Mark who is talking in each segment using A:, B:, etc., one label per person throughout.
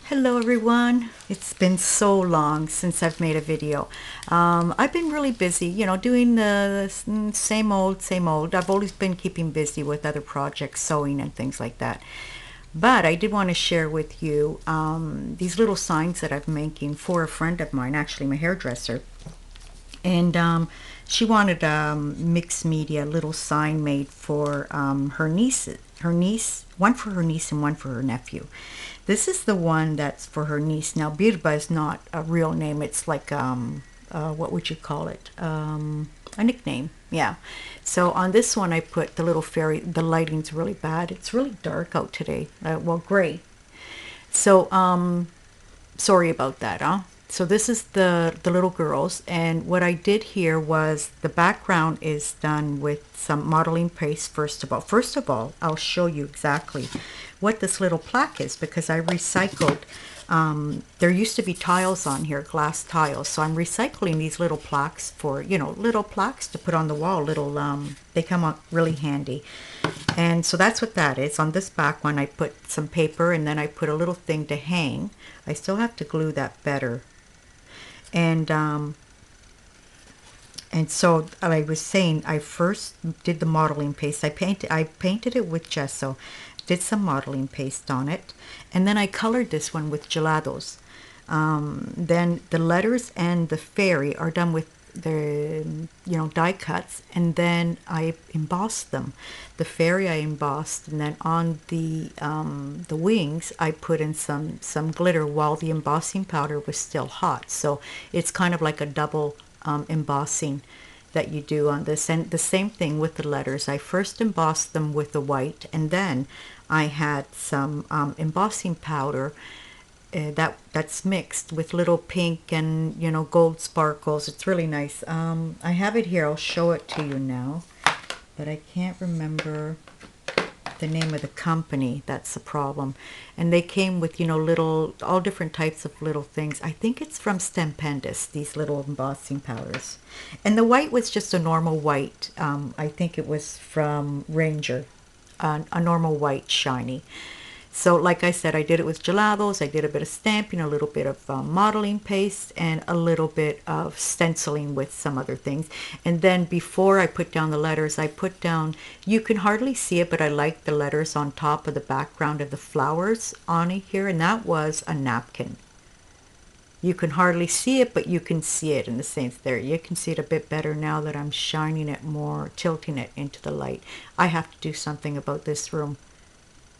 A: Hello everyone. It's been so long since I've made a video. I've been really busy, doing the same old, same old. I've always been keeping busy with other projects, sewing and things like that. But I did want to share with you these little signs that I'm making for a friend of mine, actually my hairdresser. And she wanted a mixed media little sign made for her niece. One for her niece and one for her nephew. This is the one that's for her niece. Now, Birba is not a real name. It's like, what would you call it? A nickname, yeah. So on this one, I put the little fairy. The lighting's really bad. It's really dark out today. Well, gray. So, sorry about that, huh? So this is the little girls, and what I did here was the background is done with some modeling paste. First of all, I'll show you exactly what this little plaque is, because I recycled, there used to be tiles on here, glass tiles, so I'm recycling these little plaques for, little plaques to put on the wall. They come out really handy. And so that's what that is. On this back one, I put some paper, and then I put a little thing to hang. I still have to glue that better. And so I was saying, I first did the modeling paste. I painted it with gesso, did some modeling paste on it, and then I colored this one with gelatos. Then the letters and the fairy are done with the die cuts, and then I embossed them. The fairy I embossed, and then on the wings I put in some glitter while the embossing powder was still hot. So it's kind of like a double embossing that you do on this. And the same thing with the letters. I first embossed them with the white, and then I had some embossing powder that's mixed with little pink and gold sparkles. It's really nice. I have it here. I'll show it to you now, but I can't remember the name of the company. That's the problem. And they came with all different types of little things. I think it's from Stempendous, these little embossing powders. And the white was just a normal white. I think it was from Ranger, a normal white shiny. So like I said, I did it with gelatos. I did a bit of stamping, a little bit of modeling paste, and a little bit of stenciling with some other things. And then before I put down the letters, I put down, you can hardly see it, but I like the letters on top of the background of the flowers on it here, and that was a napkin. You can hardly see it, but you can see it in the sense there. You can see it a bit better now that I'm shining it more, tilting it into the light. I have to do something about this room.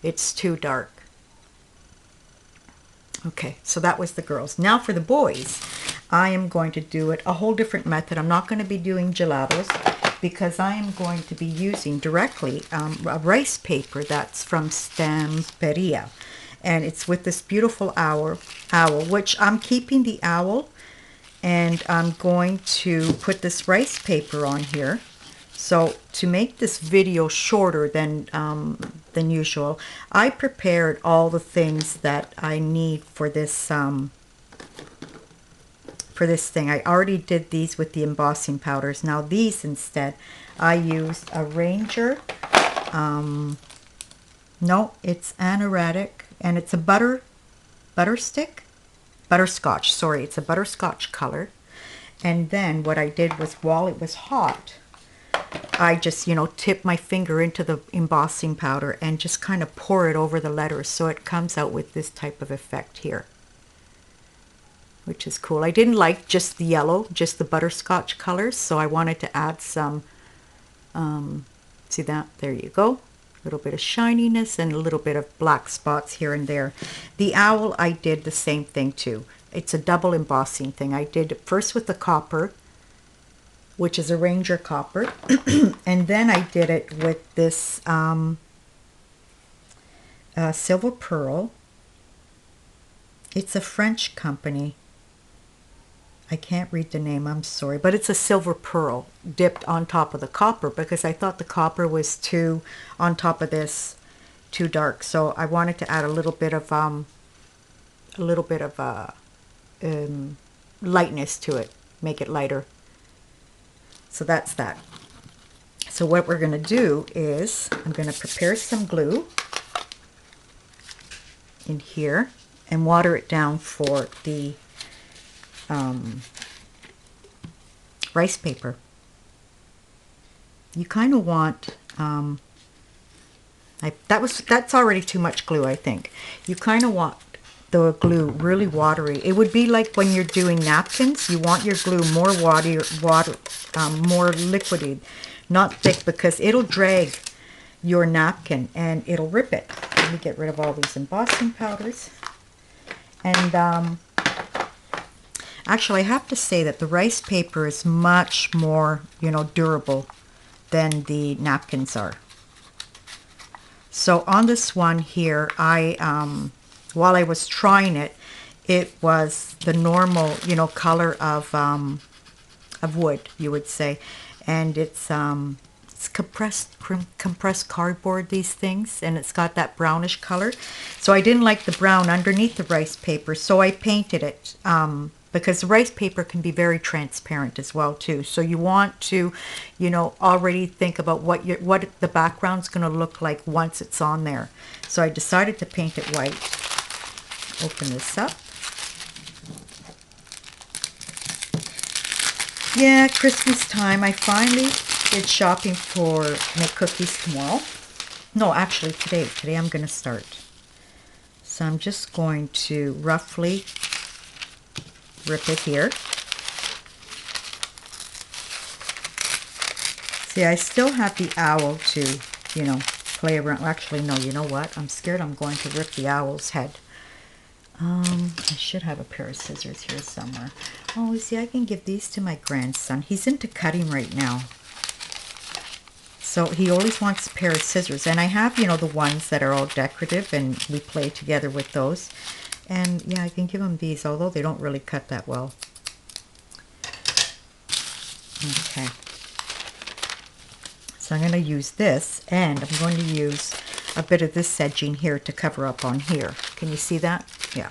A: It's too dark. Okay, so that was the girls. Now for the boys, I am going to do it a whole different method. I'm not going to be doing gelatos, because I am going to be using directly a rice paper that's from Stamperia. And it's with this beautiful owl, which I'm keeping the owl, and I'm going to put this rice paper on here. So to make this video shorter than usual, I prepared all the things that I need for this thing. I already did these with the embossing powders. Now these instead, I used a Ranger. No, it's anoretic, and it's a butterscotch. Sorry, it's a butterscotch color. And then what I did was, while it was hot, I just, tip my finger into the embossing powder and just kind of pour it over the letters, so it comes out with this type of effect here, which is cool. I didn't like just the yellow, just the butterscotch colors, so I wanted to add some, see that? There you go. A little bit of shininess and a little bit of black spots here and there. The owl, I did the same thing too. It's a double embossing thing. I did it first with the copper, which is a Ranger copper, and then I did it with this silver pearl. It's a French company. I can't read the name, I'm sorry, but it's a silver pearl dipped on top of the copper, because I thought the copper was too, on top of this, too dark. So I wanted to add a little bit of lightness to it, make it lighter. So that's that. So what we're going to do is, I'm going to prepare some glue in here. and water it down for the rice paper. You kind of want, that's already too much glue, I think. You kind of want the glue really watery. It would be like when you're doing napkins. You want your glue more more liquidy, not thick, because it'll drag your napkin and it'll rip it. Let me get rid of all these embossing powders. And actually, I have to say that the rice paper is much more, durable than the napkins are. So on this one here, while I was trying it, it was the normal, color of wood, you would say, and it's compressed cardboard, these things, and it's got that brownish color. So I didn't like the brown underneath the rice paper, so I painted it. Because the rice paper can be very transparent as well too. So you want to, already think about what the background's going to look like once it's on there. So I decided to paint it white. Open this up. Yeah, Christmas time. I finally did shopping for my cookies tomorrow. No, actually today. Today I'm going to start. So I'm just going to roughly rip it here. See, I still have the owl to, play around. Actually, no, you know what? I'm scared I'm going to rip the owl's head. I should have a pair of scissors here somewhere. Oh, see, I can give these to my grandson. He's into cutting right now. So he always wants a pair of scissors. And I have, the ones that are all decorative, and we play together with those. And yeah, I can give them these, although they don't really cut that well. Okay. So I'm going to use this, and I'm going to use a bit of this edging here to cover up on here. Can you see that? Yeah.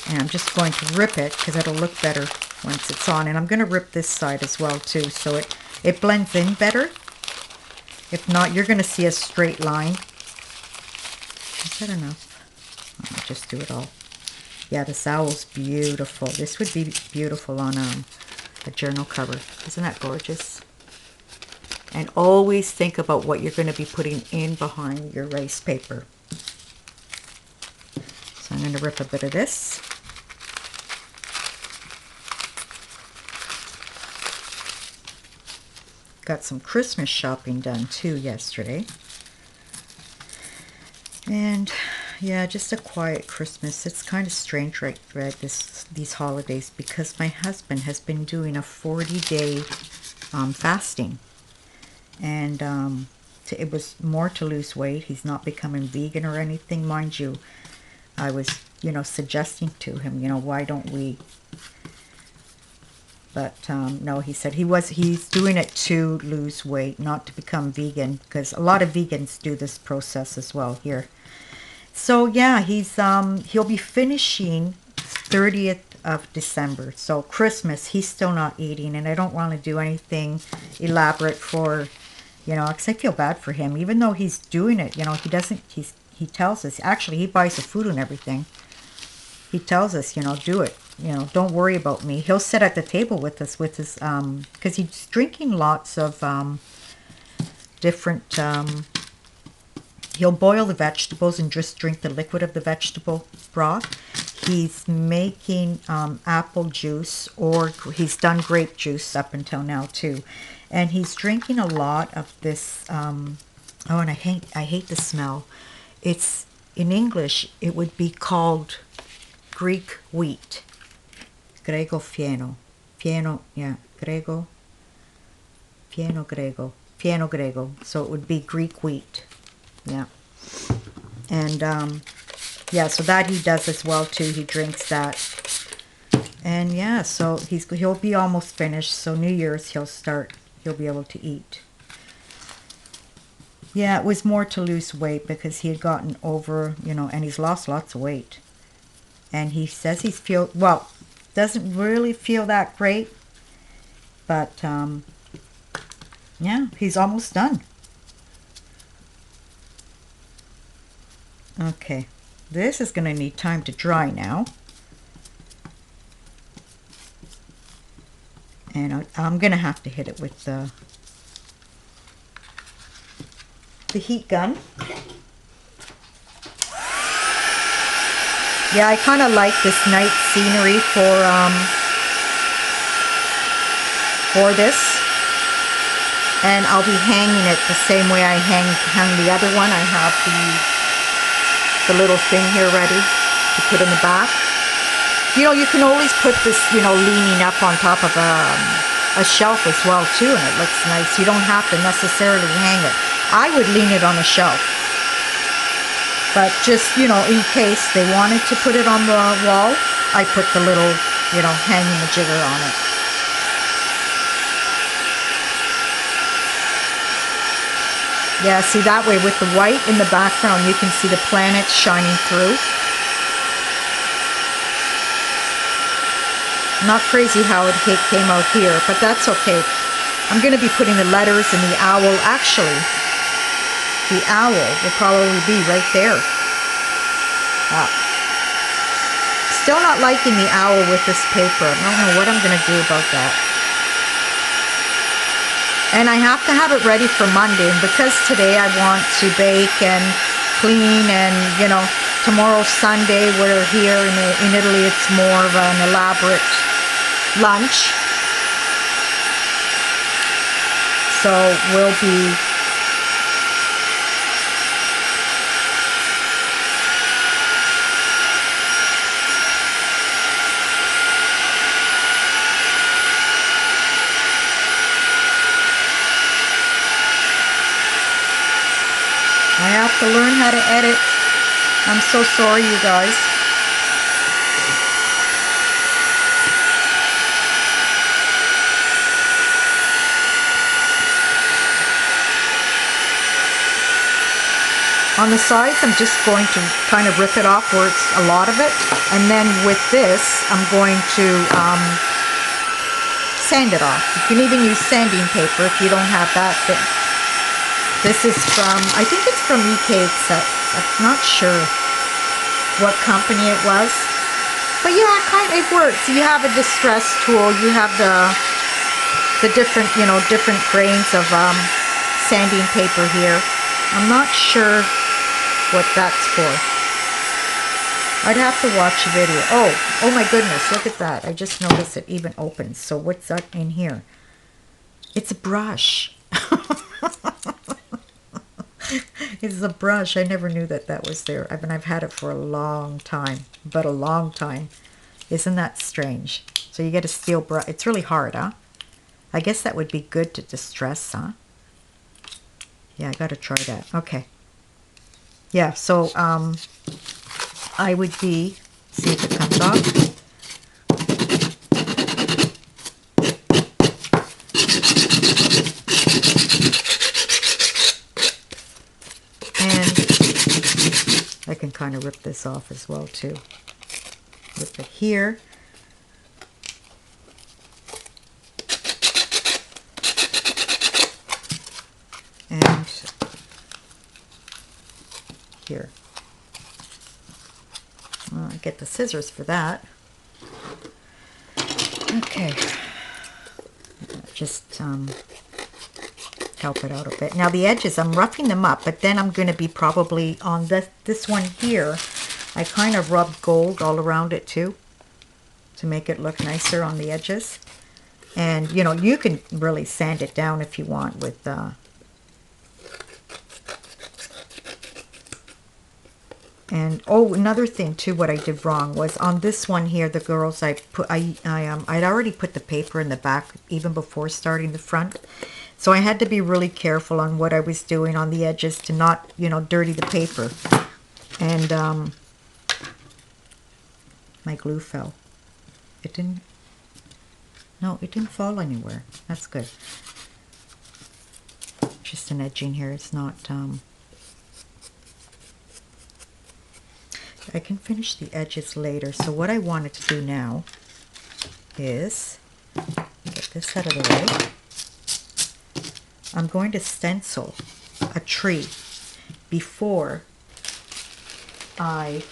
A: And I'm just going to rip it because it'll look better once it's on. And I'm going to rip this side as well too, so it blends in better. If not, you're going to see a straight line. Is that enough? I'll just do it all. Yeah, this owl's beautiful. This would be beautiful on a journal cover. Isn't that gorgeous? And always think about what you're going to be putting in behind your rice paper. So I'm going to rip a bit of this. Got some Christmas shopping done too yesterday. And yeah, just a quiet Christmas. It's kind of strange right these holidays, because my husband has been doing a 40-day fasting. And it was more to lose weight. He's not becoming vegan or anything, mind you. I was, suggesting to him, why don't we? But no, he said he's doing it to lose weight, not to become vegan, because a lot of vegans do this process as well here. So yeah, he'll be finishing 30th of December. So Christmas, he's still not eating, and I don't want to do anything elaborate for, because I feel bad for him. Even though he's doing it, he tells us, actually he buys the food and everything. He tells us, do it. Don't worry about me. He'll sit at the table with us with his, because he's drinking lots of different, he'll boil the vegetables and just drink the liquid of the vegetable broth. He's making apple juice, or he's done grape juice up until now too. And he's drinking a lot of this, oh, and I hate the smell. It's, in English, it would be called Greek wheat. Grego fieno. Fieno, yeah, Grego. Fieno Grego. Fieno Grego. So it would be Greek wheat. Yeah. And, yeah, so that he does as well too. He drinks that. And yeah, so he'll be almost finished. So New Year's he'll be able to eat. Yeah, it was more to lose weight because he had gotten over, and he's lost lots of weight. And he says doesn't really feel that great. But, yeah, he's almost done. Okay. This is going to need time to dry now. And I'm going to have to hit it with the heat gun. Yeah, I kind of like this night scenery for this. And I'll be hanging it the same way I hung the other one. I have the little thing here ready to put in the back. You know, you can always put this, you know, leaning up on top of a shelf as well too, and it looks nice. You don't have to necessarily hang it. I would lean it on a shelf. But just, you know, in case they wanted to put it on the wall, I put the little, you know, hanging majigger on it. Yeah, see, that way with the white in the background, you can see the planets shining through. Not crazy how it came out here, but that's okay. I'm going to be putting the letters and the owl. Actually, the owl will probably be right there. Still not liking the owl with this paper. I don't know what I'm going to do about that. And I have to have it ready for Monday. And because today I want to bake and clean, and, you know, tomorrow's Sunday, we're here in Italy, it's more of an elaborate lunch. So we'll be I have to learn how to edit. I'm so sorry, you guys. On the sides, I'm just going to kind of rip it off where it's a lot of it. And then with this, I'm going to sand it off. You can even use sanding paper if you don't have that thing. This is from, I think it's from E-Cakes. I'm not sure what company it was. But yeah, it works. You have a distress tool. You have the different, you know, different grains of sanding paper here. I'm not sure what that's for. I'd have to watch a video. Oh my goodness, look at that. I just noticed it even opens. So what's that in here? It's a brush. It's a brush. I never knew that was there. I mean, I've had it for a long time, but a long time. Isn't that strange? So you get a steel brush. It's really hard, huh? I guess that would be good to distress, huh? Yeah, I got to try that. Okay. Yeah, so I would be, see if it comes off. I can kind of rip this off as well too. Rip it here. And here. Well, I get the scissors for that. Okay. Just help it out a bit. Now the edges, I'm roughing them up, but then I'm going to be probably on this one here. I kind of rubbed gold all around it too to make it look nicer on the edges. And you know, you can really sand it down if you want with and oh, another thing too, what I did wrong was on this one here, the girls, I'd already put the paper in the back even before starting the front. So I had to be really careful on what I was doing on the edges to not, you know, dirty the paper. And my glue fell. It didn't, no, it didn't fall anywhere. That's good. Just an edging here. It's not, I can finish the edges later. So what I wanted to do now is get this out of the way. I'm going to stencil a tree before I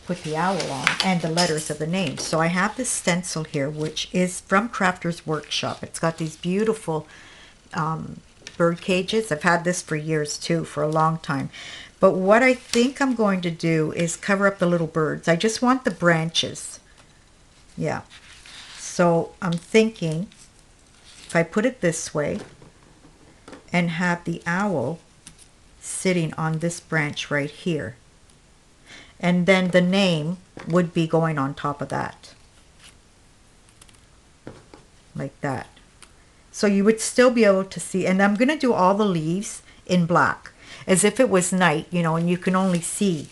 A: put the owl on and the letters of the name. So I have this stencil here, which is from Crafter's Workshop. It's got these beautiful bird cages. I've had this for years too, for a long time. But what I think I'm going to do is cover up the little birds. I just want the branches. Yeah. So I'm thinking if I put it this way and have the owl sitting on this branch right here, and then the name would be going on top of that. Like that. So you would still be able to see, and I'm going to do all the leaves in black, as if it was night, you know, and you can only see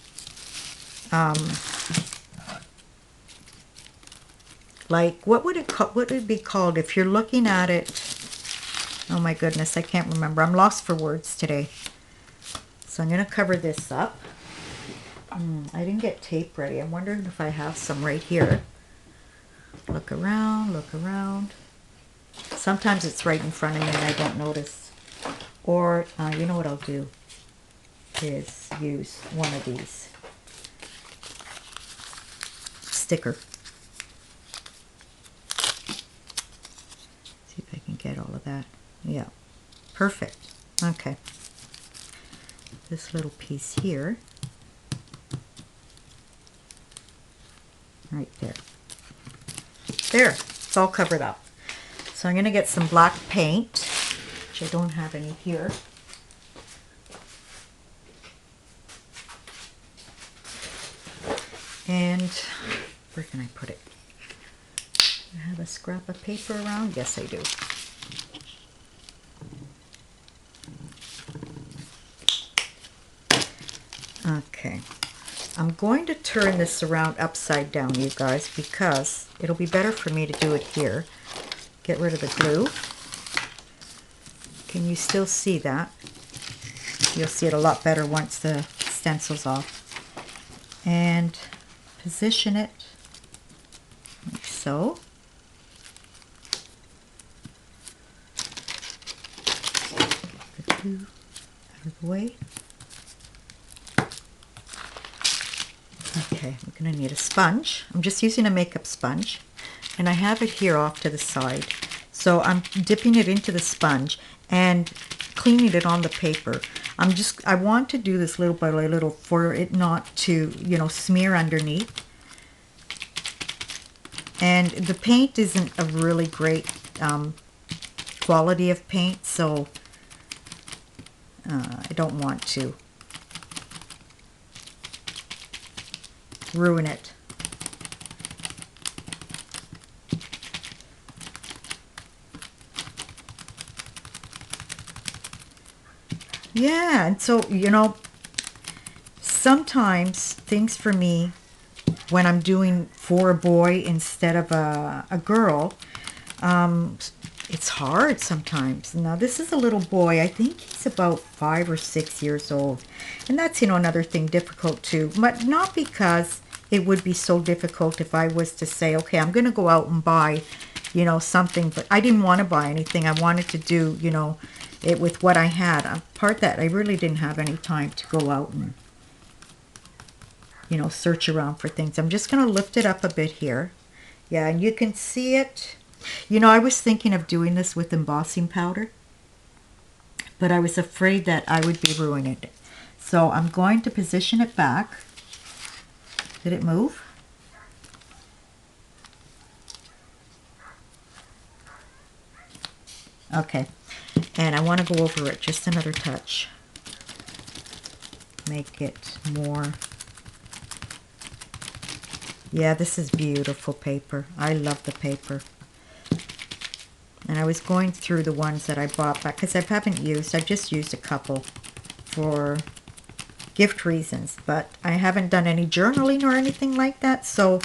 A: like, what would it be called if you're looking at it? Oh my goodness, I can't remember. I'm lost for words today. So I'm going to cover this up. I didn't get tape ready. I'm wondering if I have some right here. Look around, look around. Sometimes it's right in front of me and I don't notice. Or, you know what I'll do is use one of these. Sticker. See if I can get all of that. Yeah, perfect. Okay. This little piece here. Right there. There, it's all covered up. So I'm going to get some black paint, which I don't have any here. And where can I put it? Do I have a scrap of paper around? Yes, I do. Okay. I'm going to turn this around upside down, you guys, because it'll be better for me to do it here. Get rid of the glue. Can you still see that? You'll see it a lot better once the stencil's off. And position it like so. Get the glue out of the way. Okay, I'm going to need a sponge. I'm just using a makeup sponge, and I have it here off to the side. So I'm dipping it into the sponge and cleaning it on the paper. I want to do this little by little for it not to, you know, smear underneath. And the paint isn't a really great quality of paint, so I don't want to ruin it. Yeah, and so, you know, sometimes things for me, when I'm doing for a boy instead of a girl, it's hard sometimes. Now, this is a little boy. I think he's about 5 or 6 years old. And that's, you know, another thing difficult too. But not because it would be so difficult if I was to say, okay, I'm going to go out and buy, you know, something. But I didn't want to buy anything. I wanted to do, you know, it with what I had. Apart that, I really didn't have any time to go out and, you know, search around for things. I'm just going to lift it up a bit here. Yeah, and you can see it. You know, I was thinking of doing this with embossing powder, but I was afraid that I would be ruining it. So I'm going to position it back. Did it move? Okay. And I want to go over it just another touch. Make it more. Yeah, this is beautiful paper. I love the paper. And I was going through the ones that I bought back because I haven't used. I've just used a couple for gift reasons, but I haven't done any journaling or anything like that, so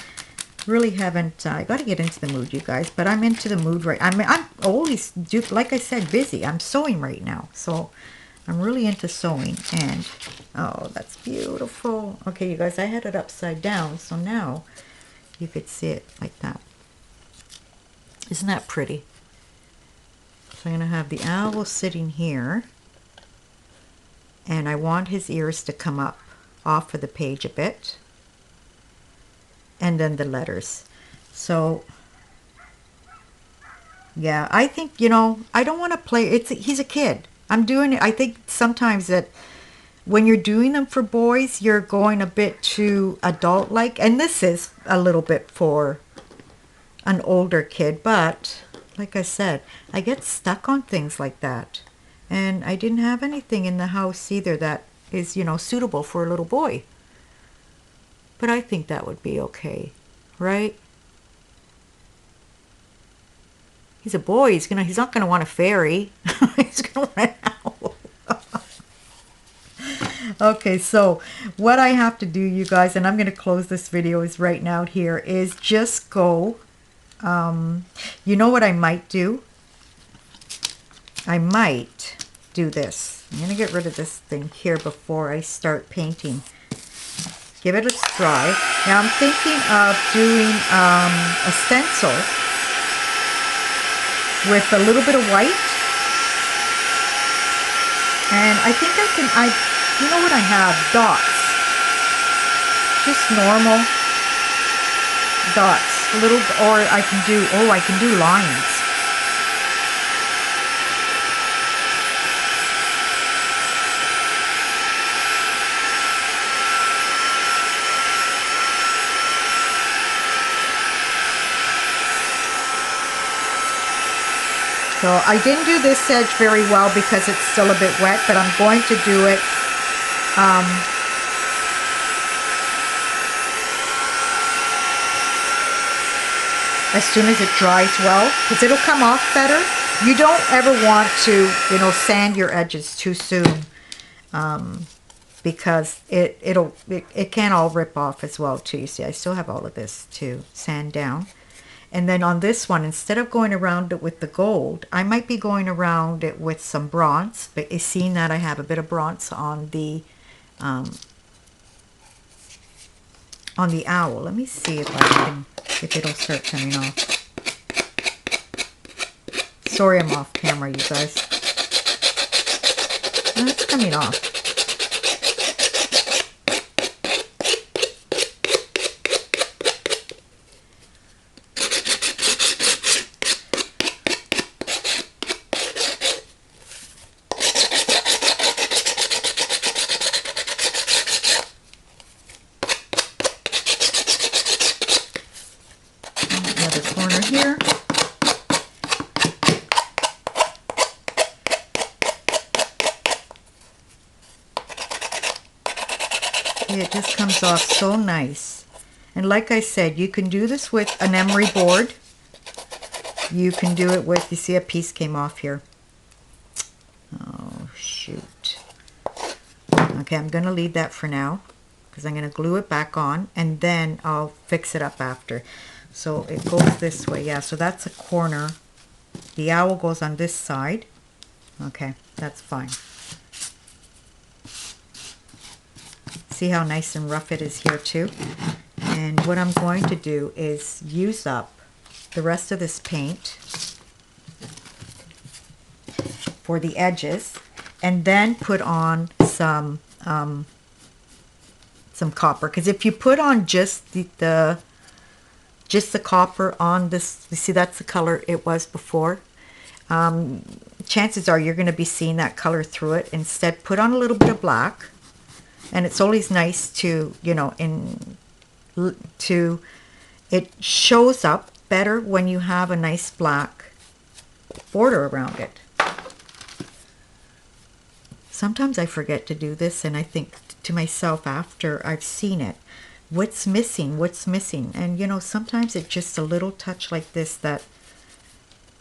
A: really haven't. I got to get into the mood, you guys. But I'm into the mood right. I'm always, like I said, busy. I'm sewing right now, so I'm really into sewing. And oh, that's beautiful. Okay, you guys, I had it upside down, so now you could see it like that. Isn't that pretty? So I'm going to have the owl sitting here, and I want his ears to come up off of the page a bit. And then the letters. So yeah, I think, you know, I don't want to play. He's a kid. I'm doing it. I think sometimes that when you're doing them for boys, you're going a bit too adult-like. And this is a little bit for an older kid. But like I said, I get stuck on things like that. And I didn't have anything in the house either that is, you know, suitable for a little boy. But I think that would be okay, right? He's a boy. He's not gonna want a fairy. He's gonna want an owl. Okay, so what I have to do, you guys, and I'm gonna close this video is right now here, is just go. You know what I might do? I might do this. I'm gonna get rid of this thing here before I start painting. Give it a try. Now I'm thinking of doing a stencil with a little bit of white. And I think you know what I have? Dots. Just normal dots. Or I can do lines. So I didn't do this edge very well because it's still a bit wet, but I'm going to do it as soon as it dries well, because it'll come off better. You don't ever want to, you know, sand your edges too soon, because it can all rip off as well too. You see, I still have all of this to sand down. And then on this one, instead of going around it with the gold, I might be going around it with some bronze. But seeing that I have a bit of bronze on the owl. Let me see if it'll start coming off. Sorry, I'm off camera, you guys. No, it's coming off. Here. It just comes off so nice. And like I said, you can do this with an emery board. You can do it with, you see a piece came off here. Oh, shoot. Okay, I'm going to leave that for now because I'm going to glue it back on and then I'll fix it up after. So it goes this way, yeah, so that's a corner. The owl goes on this side. Okay, that's fine. See how nice and rough it is here too? And what I'm going to do is use up the rest of this paint for the edges and then put on some copper. Because if you put on just the copper on this, you see that's the color it was before. Chances are you're going to be seeing that color through it. Instead, put on a little bit of black. And it's always nice to, you know, it shows up better when you have a nice black border around it. Sometimes I forget to do this and I think to myself after I've seen it, what's missing, what's missing? And you know, sometimes it's just a little touch like this that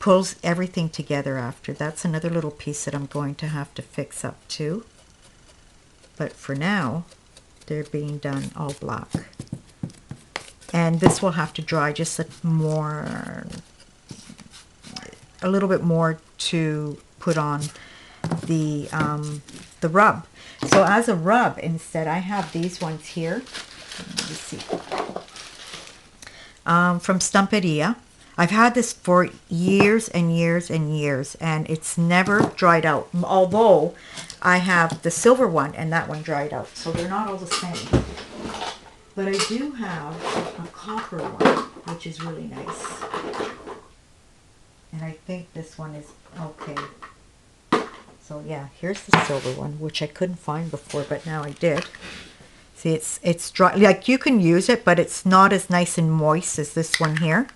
A: pulls everything together after. That's another little piece that I'm going to have to fix up too. But for now, they're being done all black. And this will have to dry just a little bit more to put on the rub. So as a rub, instead, I have these ones here. Let me see. From Stamperia. I've had this for years and years and years, and it's never dried out. Although I have the silver one, and that one dried out. So they're not all the same. But I do have a copper one, which is really nice. And I think this one is okay. So yeah, here's the silver one, which I couldn't find before, but now I did. See, it's dry. Like, you can use it, but it's not as nice and moist as this one here.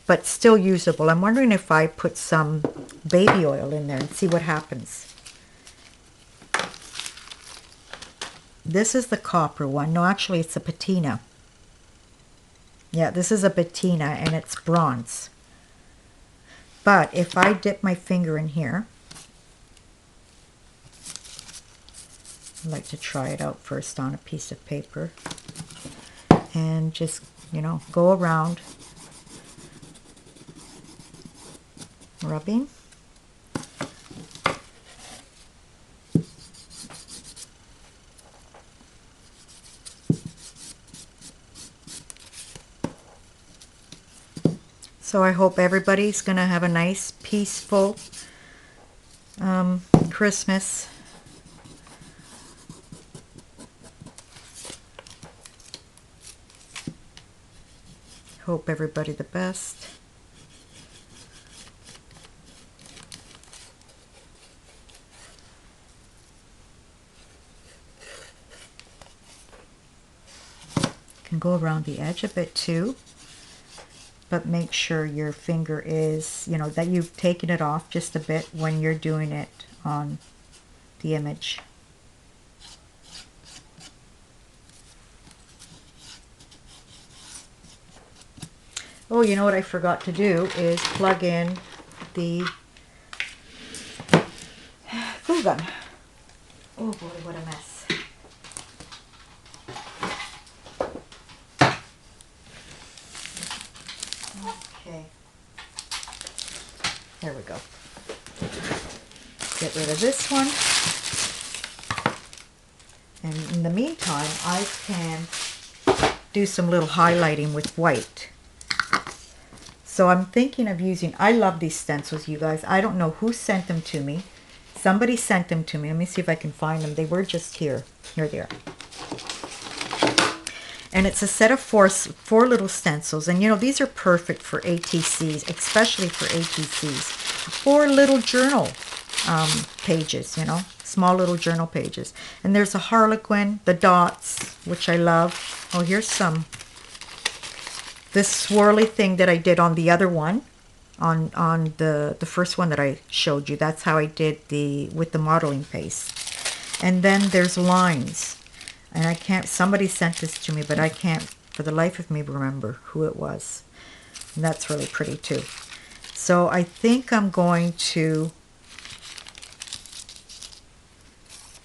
A: But still usable. I'm wondering if I put some baby oil in there and see what happens. This is the copper one. No, actually, it's a patina. Yeah, this is a patina, and it's bronze. But if I dip my finger in here, I'd like to try it out first on a piece of paper. And just, you know, go around rubbing. So I hope everybody's going to have a nice, peaceful Christmas. Hope everybody the best. Can go around the edge a bit too, but make sure your finger is, you know, that you've taken it off just a bit when you're doing it on the image. Oh, you know what I forgot to do is plug in the glue gun. Oh boy, what a mess. Okay. There we go. Get rid of this one. And in the meantime, I can do some little highlighting with white. So I'm thinking of using, I love these stencils, you guys. I don't know who sent them to me. Somebody sent them to me. Let me see if I can find them. They were just here. Here they are. And it's a set of four little stencils. And you know, these are perfect for ATCs, especially for ATCs. 4 little journal pages, you know, small little journal pages. And there's a harlequin, the dots, which I love. Oh, here's some. This swirly thing that I did on the other one, on the first one that I showed you. That's how I did with the modeling paste. And then there's lines. And I can't, somebody sent this to me, but I can't for the life of me remember who it was. And that's really pretty too. So I think I'm going to,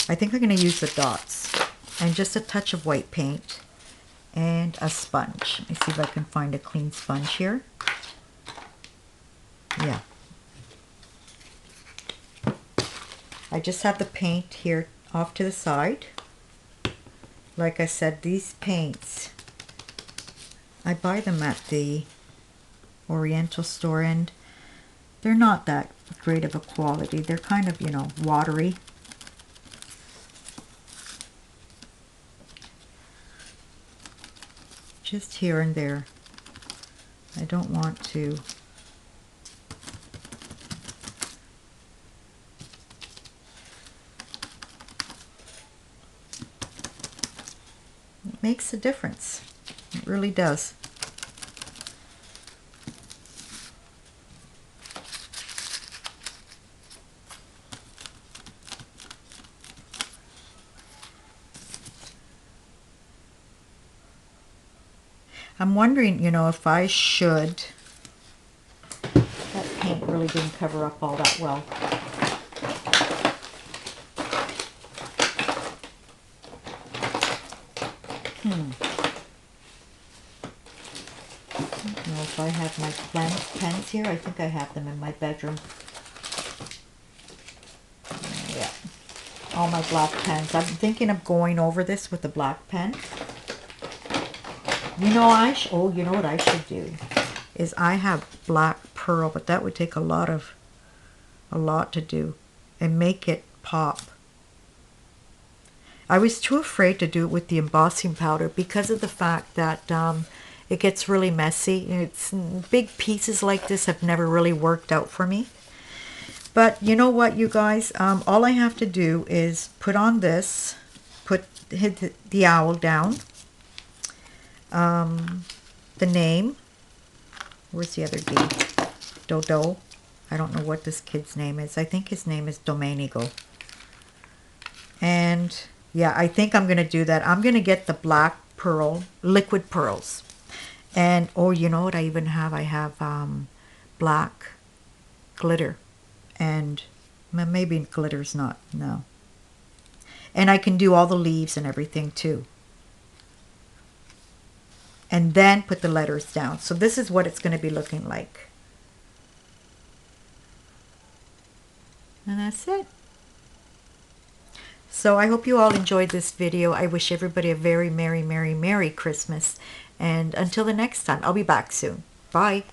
A: I'm going to use the dots and just a touch of white paint and a sponge. Let me see if I can find a clean sponge here. Yeah. I just have the paint here off to the side. Like I said, these paints, I buy them at the Oriental store, and they're not that great of a quality. They're kind of, you know, watery. Just here and there. I don't want to makes a difference. It really does. I'm wondering, you know, if I should, that paint really didn't cover up all that well. I don't know if I have my pens here. I think I have them in my bedroom. Yeah. All my black pens. I'm thinking of going over this with a black pen. You know, you know what I should do? is I have black pearl, but that would take a lot to do and make it pop. I was too afraid to do it with the embossing powder because of the fact that it gets really messy. It's big pieces like this have never really worked out for me. But you know what, you guys? All I have to do is put on this, hit the owl down, the name. Where's the other D? Dodo. I don't know what this kid's name is. I think his name is Domenico. And yeah, I think I'm going to do that. I'm going to get the black pearl, liquid pearls. And, oh, you know what I even have? I have black glitter. And maybe glitter's not, no. And I can do all the leaves and everything too. And then put the letters down. So this is what it's going to be looking like. And that's it. So I hope you all enjoyed this video. I wish everybody a very Merry, Merry, Merry Christmas. And until the next time, I'll be back soon. Bye.